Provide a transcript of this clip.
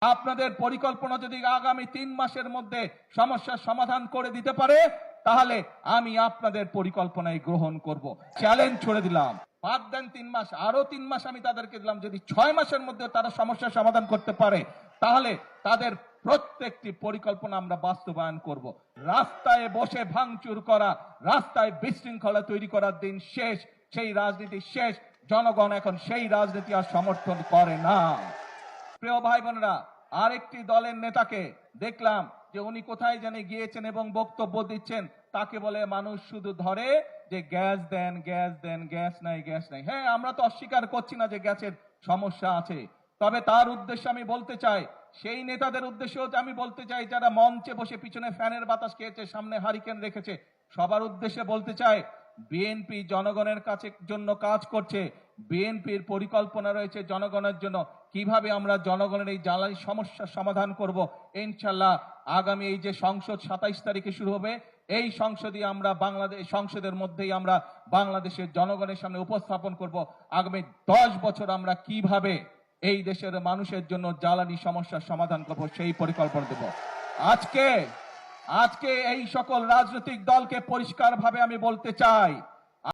আপনাদের পরিকল্পনা যদি আগামী 3 মাসের মধ্যে সমস্যার সমাধান করে দিতে পারে, তাহলে আমি আপনাদের পরিকল্পনায় গ্রহণ করব। চ্যালেঞ্জ ছড়ে দিলাম। বাদ দেন 3 মাস, আরো 3 মাস আমি তাদেরকে দিলাম। যদি 6 মাসের মধ্যে তারা সমস্যার সমাধান করতে পারে, তাহলে তাদের প্রত্যেকটি পরিকল্পনা আমরা বাস্তবায়ন করব। রাস্তায় বসে ভাঙচুর করা, রাস্তায় বিশৃঙ্খলা তৈরি করার দিন শেষ, সেই রাজনীতি শেষ। জনগণ এখন সেই রাজনীতি আর সমর্থন করে না। প্রিয় ভাই বোনেরা, আরেকটি দলের নেতাকে দেখলাম যে উনি কোথায় জানি গিয়েছেন এবং বক্তব্য দিচ্ছেন। তাকে বলে মানুষ শুধু ধরে যে গ্যাস দেন, গ্যাস দেন, গ্যাস নাই, গ্যাস নাই। হ্যাঁ, আমরা তো অস্বীকার করছি না যে গ্যাসের সমস্যা আছে, তবে তার উদ্দেশ্যে আমি বলতে চাই, সেই নেতাদের উদ্দেশ্যেও আমি বলতে চাই যারা মঞ্চে বসে পিছনে ফ্যানের বাতাস খেয়েছে, সামনে হারিকেন রেখেছে, সবার উদ্দেশ্যে বলতে চাই, বিএনপি জনগণের কাছে জন্য কাজ করছে। বিএনপির পরিকল্পনা রয়েছে জনগণের জন্য। কিভাবে আমরা জনগণের এই জ্বালানি সমস্যার সমাধান করব, ইনশাআল্লাহ আগামী এই যে সংসদ 27 তারিখে শুরু হবে, এই সংসদে আমরা সংসদের মধ্যেই আমরা বাংলাদেশের জনগণের সামনে উপস্থাপন করব আগামী 10 বছর আমরা কিভাবে এই দেশের মানুষের জন্য জ্বালানি সমস্যার সমাধান করব, সেই পরিকল্পনা দেব। আজকে এই সকল রাজনৈতিক দলকে পরিষ্কারভাবে আমি বলতে চাই,